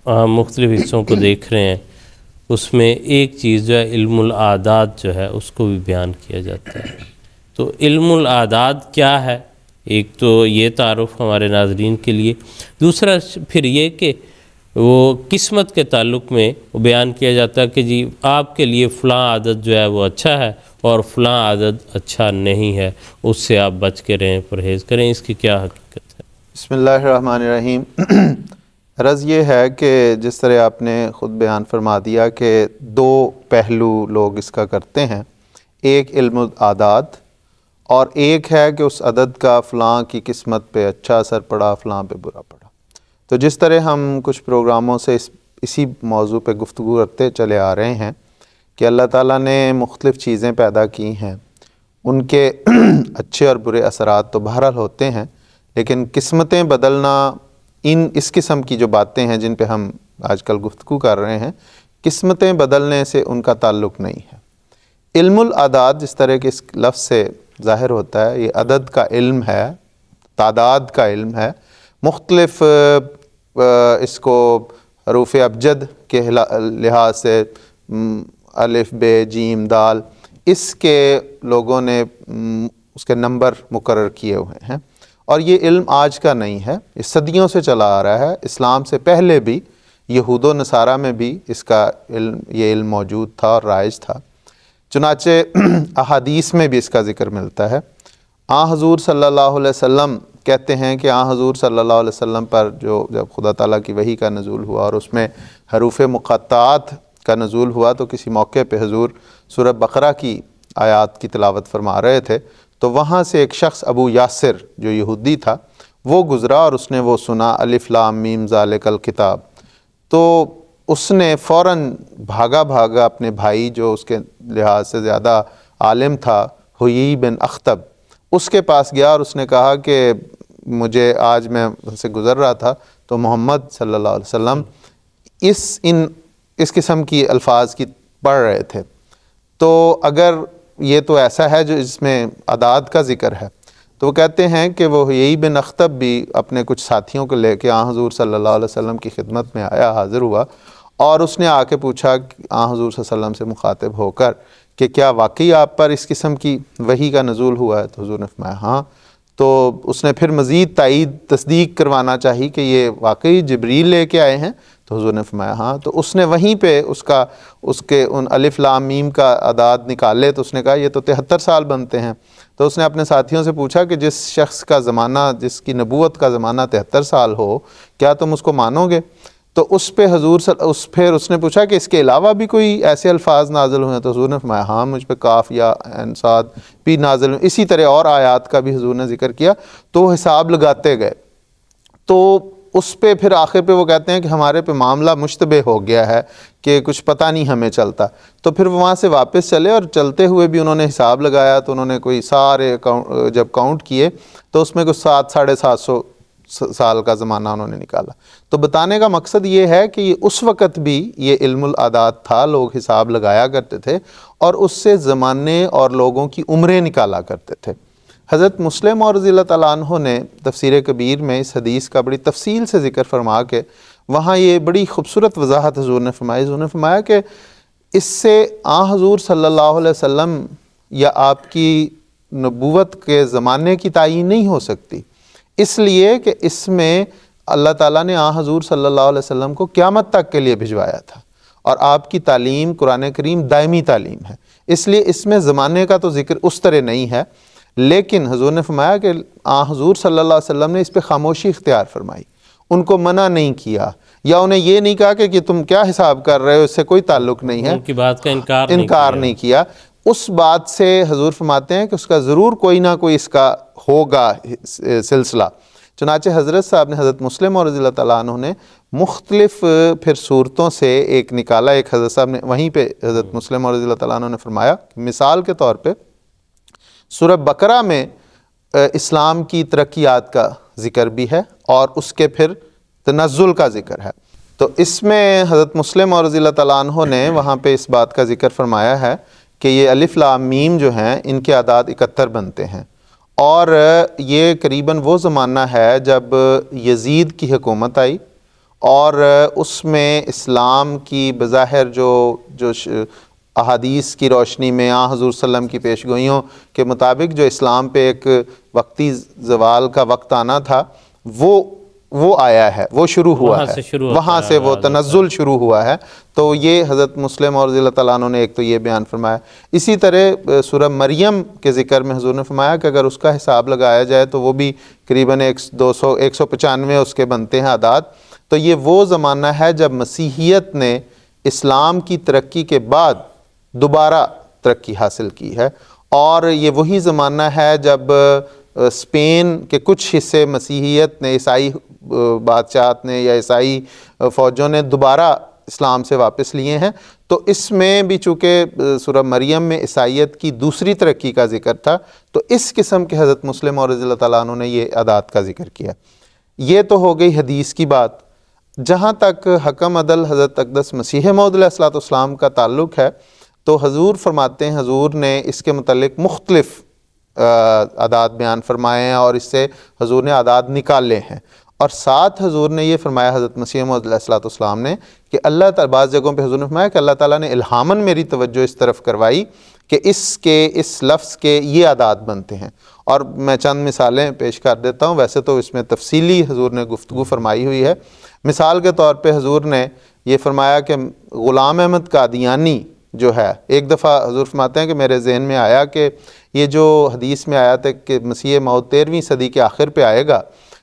مختلف حصوں کو دیکھ رہے ہیں، اس میں ایک چیز جو ہے علم العادات جو ہے اس کو بھی بیان کیا جاتا ہے۔ تو علم العادات کیا ہے؟ ایک تو یہ تعارف ہمارے ناظرین کے لیے، دوسرا پھر یہ کہ وہ قسمت کے تعلق میں بیان کیا جاتا ہے کہ جی آپ کے لیے فلاں عادت جو ہے وہ اچھا ہے اور فلاں عادت اچھا نہیں ہے، اس سے آپ بچ کے رہیں، پرہیز کریں۔ اس کی کیا حقیقت ہے؟ بسم اللہ الرحمن الرحیم۔ غرض یہ ہے کہ جس طرح آپ نے خود بیان فرما دیا کہ دو پہلو لوگ اس کا کرتے ہیں، ایک علم العادات اور ایک ہے کہ اس عدد کا فلاں کی قسمت پہ اچھا اثر پڑا، فلاں پہ برا پڑا۔ تو جس طرح ہم کچھ پروگراموں سے اسی موضوع پہ گفتگو کرتے چلے آ رہے ہیں کہ اللہ تعالیٰ نے مختلف چیزیں پیدا کی ہیں، ان کے اچھے اور برے اثرات تو بہرحال ہوتے ہیں، لیکن قسمتیں بدلنا، اس قسم کی جو باتیں ہیں جن پہ ہم آج کل گفتگو کر رہے ہیں، قسمتیں بدلنے سے ان کا تعلق نہیں ہے۔ علم العادات جس طرح کے اس لفظ سے ظاہر ہوتا ہے، یہ عدد کا علم ہے، تعداد کا علم ہے، مختلف اس کو حروف ابجد کے لحاظ سے الف بے جیم دال، اس کے لوگوں نے اس کے نمبر مقرر کیے ہوئے ہیں، اور یہ علم آج کا نہیں ہے، یہ صدیوں سے چلا آ رہا ہے۔ اسلام سے پہلے بھی یہود و نصارہ میں بھی اس کا علم، یہ علم موجود تھا اور رائج تھا۔ چنانچہ احادیث میں بھی اس کا ذکر ملتا ہے۔ حضور صلی اللہ علیہ وسلم کہتے ہیں کہ حضور صلی اللہ علیہ وسلم پر جب خدا تعالیٰ کی وحی کا نزول ہوا اور اس میں حروف مقطعات کا نزول ہوا، تو کسی موقع پہ حضور سورہ بقرہ کی آیات کی تلاوت فرما رہے تھے، تو وہاں سے ایک شخص ابو یاسر جو یہودی تھا وہ گزرا اور اس نے وہ سنا الف لام میم ذالک الکتاب، تو اس نے فوراً بھاگا اپنے بھائی جو اس کے لحاظ سے زیادہ عالم تھا، حیی بن اخطب، اس کے پاس گیا اور اس نے کہا کہ مجھے آج میں سے گزر رہا تھا تو محمد صلی اللہ علیہ وسلم اس قسم کی الفاظ کی پڑھ رہے تھے، تو اگر یہ تو ایسا ہے جو اس میں اعداد کا ذکر ہے، تو وہ کہتے ہیں کہ وہ حیی بن اخطب بھی اپنے کچھ ساتھیوں کو لے کے حضور صلی اللہ علیہ وسلم کی خدمت میں آیا، حاضر ہوا، اور اس نے آ کے پوچھا حضور صلی اللہ علیہ وسلم سے مخاطب ہو کر کہ کیا واقعی آپ پر اس قسم کی وحی کا نزول ہوا ہے؟ تو حضور نے فرمایا ہاں۔ تو اس نے پھر مزید تائید تصدیق کروانا چاہی کہ یہ واقعی جبریل لے کے آئے ہیں؟ تو حضور نے فرمایا ہاں۔ تو اس نے وہیں پہ اس کے ان الف لام میم کا اعداد نکالے، تو اس نے کہا یہ تو 73 سال بنتے ہیں۔ تو اس نے اپنے ساتھیوں سے پوچھا کہ جس شخص کا زمانہ، جس کی نبوت کا زمانہ 73 سال ہو، کیا تم اس کو مانو گے؟ تو اس پہ پھر اس نے پوچھا کہ اس کے علاوہ بھی کوئی ایسے الفاظ نازل ہوئے ہیں؟ تو حضور نے فرمایا ہاں، مجھ پہ کاف یا عین صاد بھی نازل ہوئے، اسی طرح اور آیات کا بھی حضور نے ذکر کیا۔ تو وہ حساب لگاتے گئے، تو اس پہ پھر آخر پہ وہ کہتے ہیں کہ ہمارے پہ معاملہ مشتبہ ہو گیا ہے کہ کچھ پتہ نہیں ہمیں چلتا۔ تو پھر وہاں سے واپس چلے اور چلتے ہوئے بھی انہوں نے حساب لگایا، تو انہوں نے کوئی سارے جب کاؤنٹ کیے تو اس میں کچھ 700-750 سال کا زمانہ انہوں نے نکالا۔ تو بتانے کا مقصد یہ ہے کہ یہ اس وقت بھی یہ علم العادات تھا، لوگ حساب لگایا کرتے تھے اور اس سے زمانے اور لوگوں کی عمریں نکالا کرتے تھے۔ حضرت مسلم اور رضی اللہ تعالیٰ عنہ نے تفسیر کبیر میں اس حدیث کا بڑی تفصیل سے ذکر فرما کے وہاں یہ بڑی خوبصورت وضاحت حضور نے فرمائی۔ حضور نے فرمایا کہ اس سے حضور صلی اللہ علیہ وسلم یا آپ کی نبوت کے زمانے کی تعیین نہیں ہو سکتی، اس لیے کہ اس میں اللہ تعالیٰ نے حضور صلی اللہ علیہ وسلم کو قیامت تک کے لیے بھجوایا تھا، اور آپ کی تعلیم قرآن کریم دائمی تعلیم ہے، اس لیے اس میں زمانے کا تو ذکر اس طرح نہیں ہے۔ لیکن حضور نے فرمایا کہ حضور صلی اللہ علیہ وسلم نے اس پہ خاموشی اختیار فرمائی، ان کو منع نہیں کیا، یا انہیں یہ نہیں کہا کہ تم کیا حساب کر رہے ہو، اس سے کوئی تعلق نہیں ہے، ان کی بات کا انکار نہیں کیا۔ اس بات سے حضور فرماتے ہیں کہ اس کا ضرور کوئی نہ کوئی اس کا ہوگا سلسلہ۔ چنانچہ حضرت صاحب نے، حضرت مسلم اور رضی اللہ تعالیٰ عنہ نے مختلف پھر صورتوں سے ایک نکالا، ایک حضرت صاحب نے وہیں پہ حضرت مسلم اور رضی اللہ تعالیٰ عنہ نے فرمایا، مثال کے طور پہ سورہ بقرہ میں اسلام کی ترقیات کا ذکر بھی ہے اور اس کے پھر تنزل کا ذکر ہے۔ تو اس میں حضرت مسلم اور رضی اللہ تعالیٰ عنہ نے وہاں پہ اس بات کا ذکر فرمایا ہے کہ یہ الف لام میم جو ہیں ان کے اعداد 71 بنتے ہیں، اور یہ قریباً وہ زمانہ ہے جب یزید کی حکومت آئی اور اس میں اسلام کی بظاہر جو احادیث کی روشنی میں حضور صلی اللہ علیہ وسلم کی پیشگوئیوں کے مطابق جو اسلام پہ ایک وقتی زوال کا وقت آنا تھا وہ آیا ہے، وہ شروع ہوا ہے، وہاں سے وہ تنزل شروع ہوا ہے۔ تو یہ حضرت مسلم اور رضی اللہ تعالیٰ عنہ نے ایک تو یہ بیان فرمایا۔ اسی طرح سورہ مریم کے ذکر میں حضور نے فرمایا کہ اگر اس کا حساب لگایا جائے تو وہ بھی قریباً 195 اس کے بنتے ہیں اعداد۔ تو یہ وہ زمانہ ہے جب مسیحیت نے اسلام کی ترقی کے بعد دوبارہ ترقی حاصل کی ہے، اور یہ وہی زمانہ ہے جب اسپین کے کچھ حصے مسیحیت نے، عیسائی بادشاہت نے یا عیسائی فوجوں نے دوبارہ اسلام سے واپس لیے ہیں۔ تو اس میں بھی چونکہ سورہ مریم میں عیسائیت کی دوسری ترقی کا ذکر تھا، تو اس قسم کے حضرت مسلم اور رضی اللہ تعالیٰ عنہ نے یہ اعداد کا ذکر کیا۔ یہ تو ہو گئی حدیث کی بات۔ جہاں تک حکم عدل حضرت اقدس مسیح موعود علیہ الصلوۃ والسلام کا تعلق ہے، تو حضور فرماتے ہیں، حضور نے اس کے متعلق مختلف اعداد بیان فرمائے ہیں، اور اس سے حضور نے اعداد نکالے ہیں، اور ساتھ حضور نے یہ فرمایا حضرت مسیح موعود علیہ الصلوۃ والسلام نے کہ اللہ تعالیٰ، بعض جگہوں پہ حضور نے فرمایا کہ اللہ تعالیٰ نے الہاماً میری توجہ اس طرف کروائی کہ اس لفظ کے یہ اعداد بنتے ہیں۔ اور میں چند مثالیں پیش کر دیتا ہوں، ویسے تو اس میں تفصیلی حضور نے گفتگو فرمائی ہوئی ہے۔ مثال کے طور پہ حضور نے یہ فرمایا کہ غلام احمد قادیانی جو ہے، ایک دفعہ حضور فرماتے ہیں کہ میرے ذہن میں آیا کہ یہ جو حدیث میں آیا تھا کہ مسیح موعود 13ویں صدی کے آخر پہ آئے گا،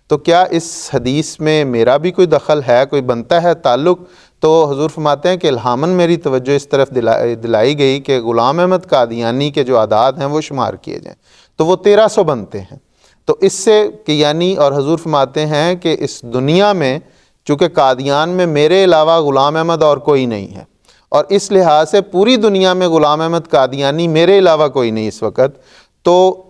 تو کیا اس حدیث میں میرا بھی کوئی دخل ہے، کوئی بنتا ہے تعلق؟ تو حضور فرماتے ہیں کہ الہاماً میری توجہ اس طرف دلائی گئی کہ غلام احمد قادیانی کے جو اعداد ہیں وہ شمار کیے جائیں، تو وہ 1300 بنتے ہیں۔ تو اس سے کہ یعنی، اور حضور فرماتے ہیں کہ اس دنیا میں چونکہ قادیان میں میرے علاوہ غلام احمد اور کوئی نہیں ہے، اور اس لحاظ سے پوری دنیا میں غلام احمد قادیانی میرے علاوہ کوئی نہیں اس وقت، تو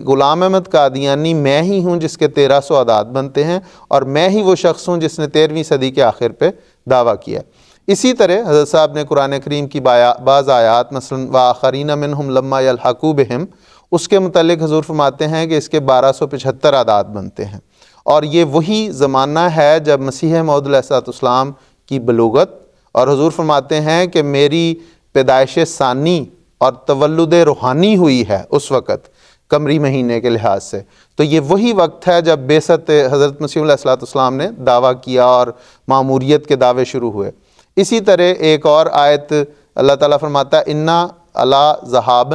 غلام احمد قادیانی میں ہی ہوں جس کے 1300 اعداد بنتے ہیں، اور میں ہی وہ شخص ہوں جس نے 13ویں صدی کے آخر پہ دعویٰ کیا۔ اسی طرح حضرت صاحب نے قرآن کریم کی بعض آیات، مثلا وآخرین منہم لما یلحقوا بہم، اس کے متعلق حضور فرماتے ہیں کہ اس کے 1275 اعداد بنتے ہیں، اور یہ وہی زمانہ ہے جب مسیح موعود علیہ الصلوۃ والسلام کی بلوغت، اور حضور فرماتے ہیں کہ میری پیدائش ثانی اور تولد روحانی ہوئی ہے اس وقت قمری مہینے کے لحاظ سے۔ تو یہ وہی وقت ہے جب بعثت حضرت مسیح علیہ الصلوۃ والسلام نے دعویٰ کیا اور ماموریت کے دعوے شروع ہوئے۔ اسی طرح ایک اور آیت اللہ تعالیٰ فرماتا ہے انا علی ذہاب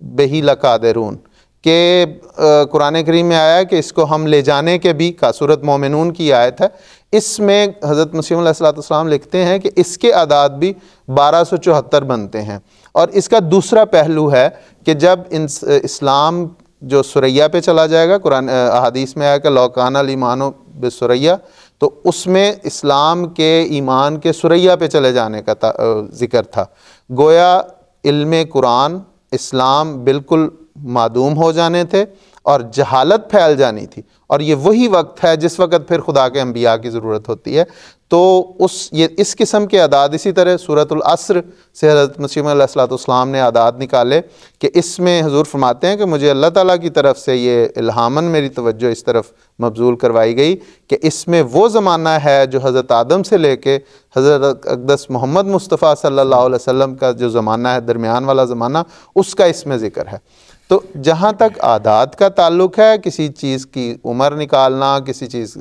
بہ لقادرون، کہ قرآن کریم میں آیا ہے کہ اس کو ہم لے جانے کے بھی، کا سورۃ مومنون کی آیت ہے، اس میں حضرت مسیح علیہ الصلوۃ والسلام لکھتے ہیں کہ اس کے اعداد بھی 1274 بنتے ہیں۔ اور اس کا دوسرا پہلو ہے کہ جب اسلام جو سریا پہ چلا جائے گا، قرآن احادیث میں آیا کہ لو کان الایمان بسریا، تو اس میں اسلام کے ایمان کے سریا پہ چلے جانے کا ذکر تھا، گویا علم قرآن اسلام بالکل معدوم ہو جانے تھے اور جہالت پھیل جانی تھی، اور یہ وہی وقت ہے جس وقت پھر خدا کے انبیاء کی ضرورت ہوتی ہے۔ تو اس قسم کے اعداد، اسی طرح سورۃ العصر سے حضرت مسیح علیہ الصلوۃ والسلام نے اعداد نکالے کہ اس میں حضور فرماتے ہیں کہ مجھے اللہ تعالیٰ کی طرف سے یہ الہاماً میری توجہ اس طرف مبذول کروائی گئی کہ اس میں وہ زمانہ ہے جو حضرت آدم سے لے کے حضرت اقدس محمد مصطفیٰ صلی اللہ علیہ وسلم کا جو زمانہ ہے، درمیان والا زمانہ، اس کا اس میں ذکر ہے۔ تو جہاں تک اعداد کا تعلق ہے، کسی چیز کی عمر نکالنا،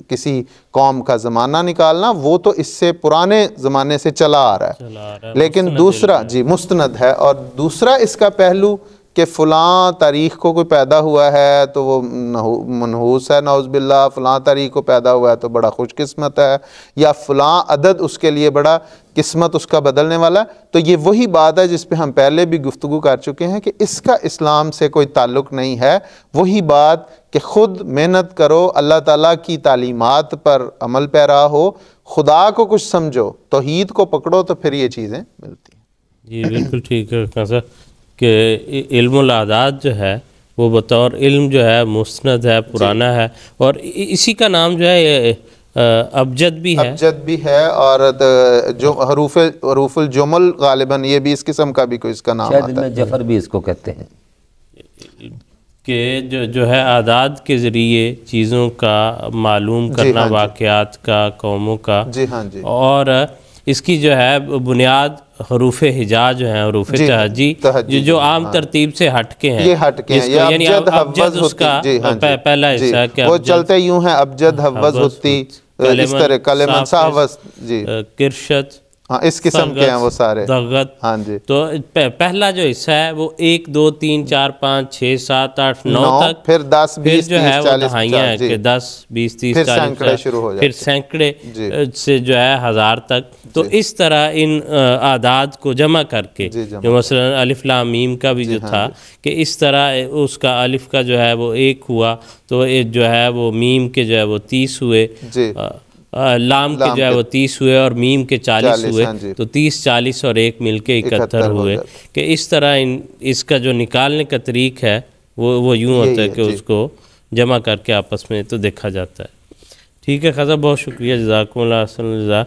کسی قوم کا زمانہ نکالنا، وہ تو اس سے پرانے زمانے سے چلا آ رہا ہے، لیکن دوسرا مستند ہے، اور دوسرا اس کا پہلو کہ فلاں تاریخ کو کوئی پیدا ہوا ہے تو وہ منحوس ہے، نعوذ باللہ، فلاں تاریخ کو پیدا ہوا ہے تو بڑا خوش قسمت ہے، یا فلاں عدد اس کے لیے بڑا قسمت اس کا بدلنے والا ہے۔ تو یہ وہی بات ہے جس پہ ہم پہلے بھی گفتگو کر چکے ہیں کہ اس کا اسلام سے کوئی تعلق نہیں ہے۔ وہی بات کہ خود محنت کرو، اللہ تعالیٰ کی تعلیمات پر عمل پیرا ہو، خدا کو کچھ سمجھو، توحید کو پکڑو، تو پھر یہ چیزیں ملتی ہیں۔ جی بالکل ٹھیک ہے سر، کہ علم الاعداد جو ہے وہ بطور علم جو ہے مستند ہے، پرانا ہے، اور اسی کا نام جو ہے ابجد بھی ہے، اور جو حروف الجمل غالباً یہ بھی اس قسم کا بھی کوئی اس کا نام آتا ہے، شاید جفر بھی اس کو کہتے ہیں۔ کہ جو ہے اعداد کے ذریعے چیزوں کا معلوم کرنا، واقعات کا، قوموں کا، جی ہاں جی، اور اس کی جو ہے بنیاد حروف ہجا جو ہیں، حروف تہجی جو عام ترتیب سے ہٹ کے ہیں، یہ ہٹ کے ہیں، یعنی ابجد اس کا پہلا حصہ ہے کہ وہ چلتے یوں ہیں، ابجد، حوض، ہوتی، اس طرح کلمن، ساوس، جی کرشت، ہاں اس قسم کے ہیں وہ سارے، دغت. ہاں جی. تو پہلا جو حصہ ہے وہ 1 2 3 4 5 6 7 8 9 تک، پھر 10 20 جو ہے 30 وہ 40 دہائیاں ہیں کہ 10 20 30 پھر 40 سینکڑے شروع ہو جاتے پھر سینکڑے سے جو ہے 1000 تک. تو اس طرح ان اعداد کو جمع کر کے، جو مثلا الف لام میم کا بھی جو تھا کہ اس طرح اس کا الف کا جو ہے وہ 1 ہوا تو جو ہے وہ میم کے جو ہے وہ 30 ہوئے، لام کے جو ہے وہ 30 ہوئے اور میم کے 40 ہوئے، تو 30 40 اور 1 مل کے 71 ہوئے. کہ اس طرح اس کا جو نکالنے کا طریق ہے وہ یوں ہوتا ہے کہ اس کو جمع کر کے آپس میں تو دیکھا جاتا ہے. ٹھیک ہے خضر، بہت شکریہ، جزاکم اللہ، احسن الجزا.